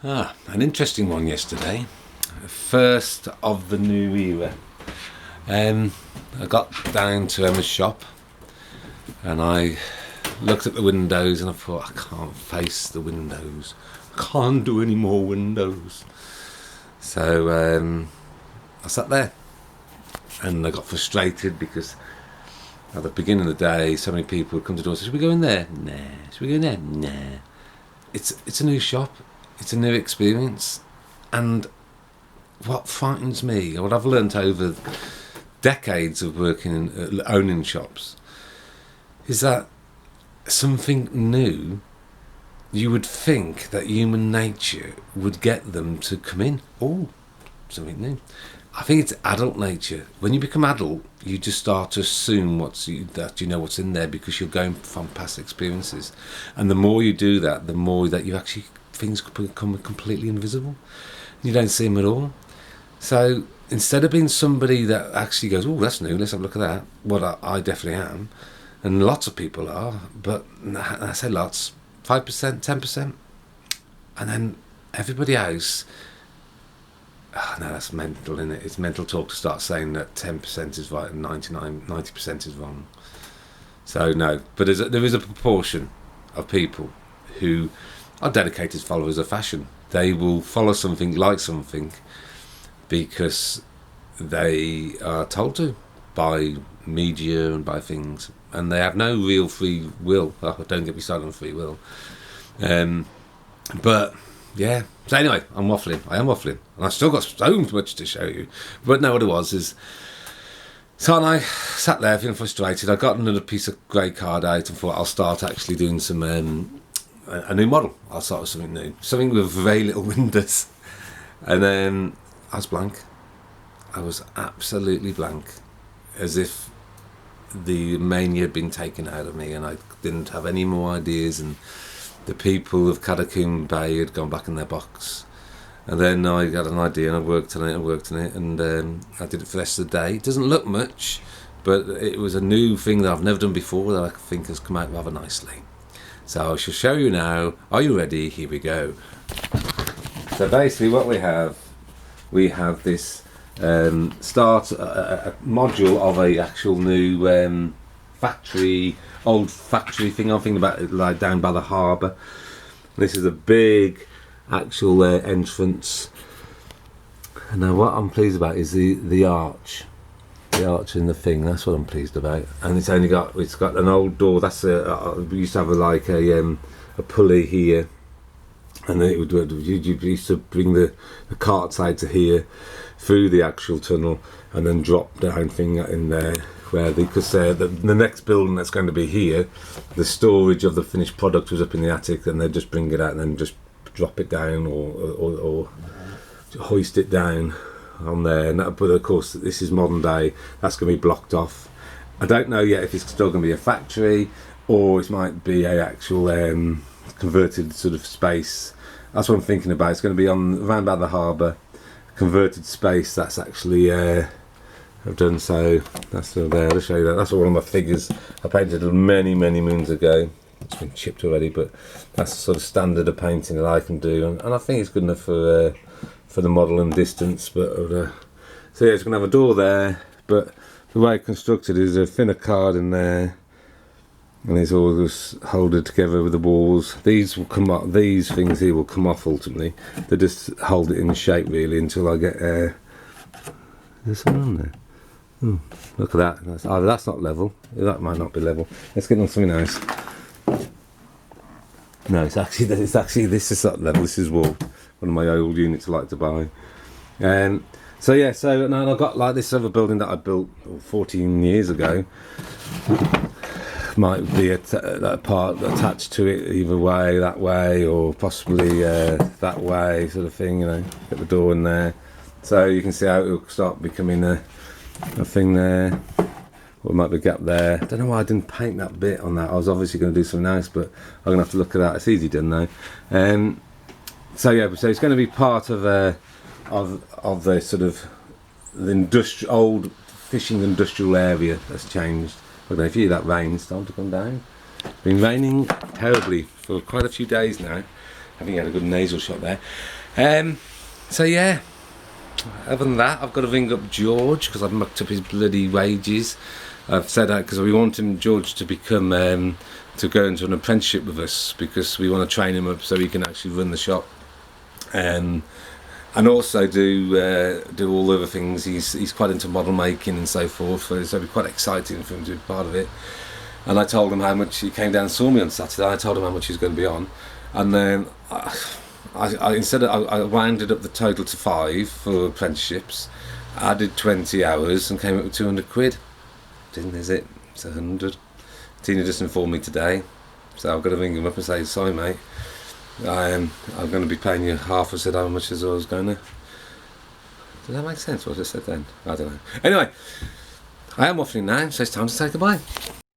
An interesting one yesterday. First of the new era. I got down to Emma's shop and I looked at the windows and I thought, I can't face the windows. I can't do any more windows. So I sat there and I got frustrated because at the beginning of the day so many people would come to the door and say, should we go in there? Nah. Should we go in there? Nah. It's a new shop. It's a new experience. And what frightens me, what I've learnt over decades of working in owning shops, is that something new, you would think that human nature would get them to come in. Oh, something new. I think it's adult nature. When you become adult, you just start to assume that you know what's in there because you're going from past experiences. And the more you do that, the more that you actually, things become completely invisible. You don't see them at all. So instead of being somebody that actually goes, oh, that's new, let's have a look at that, well, I definitely am. And lots of people are, but I say lots, 5%, 10%. And then everybody else, oh, no, that's mental, isn't it? It's mental talk to start saying that 10% is right and 90% is wrong. So no, but there is a proportion of people who are dedicated followers of fashion. They will follow something, like something, because they are told to by media and by things, and they have no real free will. Oh, don't get me started on free will. But yeah. So anyway, I am waffling, and I've still got so much to show you. But no, what it was is, so I sat there feeling frustrated. I got another piece of grey card out and thought I'll start actually doing some a new model. I'll start with something new, something with very little windows. And then I was blank. I was absolutely blank, as if the mania had been taken out of me and I didn't have any more ideas, and the people of Catacomb Bay had gone back in their box. And then I got an idea and I worked on it and I did it for the rest of the day. It doesn't look much, but it was a new thing that I've never done before that I think has come out rather nicely. So I shall show you now. Are you ready? Here we go. So basically what we have this a module of a actual new old factory thing. I'm thinking about it like down by the harbour. This is a big actual entrance. And now what I'm pleased about is the arch in the thing. That's what I'm pleased about. And it's got an old door. We used to have a pulley here, and then you used to bring the carts out to here through the actual tunnel and then drop down thing in there because the next building that's going to be here, the storage of the finished product was up in the attic, and they just bring it out and then just drop it down or hoist it down on there. But of course this is modern day, that's going to be blocked off. I don't know yet if it's still going to be a factory or it might be a actual converted sort of space. That's what I'm thinking about. It's going to be around by the harbour, converted space. That's actually I've done. So that's still there. I'll show you that. That's one of my figures I painted many moons ago. It's been chipped already, but that's the sort of standard of painting that I can do, and I think it's good enough for the model and distance. But so yeah, it's going to have a door there, but the way it's constructed is a thinner card in there, and it's all just holded together with the walls. These will come up. These things here will come off ultimately. They just hold it in shape really until I get. There's something on there. Look at that. That's not level. That might not be level. Let's get on something nice. No, it's actually this is not level. This is wool. One of my old units I like to buy. So yeah. So now I've got like this other building that I built 14 years ago. Might be that part attached to it either way, that way, or possibly that way, sort of thing. You know, get the door in there, so you can see how it will start becoming a thing there. Or it might be a gap there. I don't know why I didn't paint that bit on that. I was obviously going to do something nice, but I'm going to have to look at that. It's easy done though. So yeah, so it's going to be part of the sort of the old fishing industrial area that's changed. I don't know if you hear that rain starting to come down. It's been raining terribly for quite a few days now, I think he had a good nasal shot there. So yeah, other than that, I've got to ring up George because I've mucked up his bloody wages. I've said that because we want George to become to go into an apprenticeship with us because we want to train him up so he can actually run the shop, and also do all the other things. He's quite into model making and so forth, so it'll be quite exciting for him to be part of it. And I told him how much. He came down and saw me on Saturday. I told him how much he was going to be on, and then I rounded up the total to 5 for apprenticeships, added 20 hours and came up with 200 quid. Didn't, is it? It's 100. Tina just informed me today, so I've got to ring him up and say, sorry mate, I'm going to be paying you half. I said how much as I was going to. Did that make sense what I said then? I don't know. Anyway, I am waffling now, so it's time to say goodbye.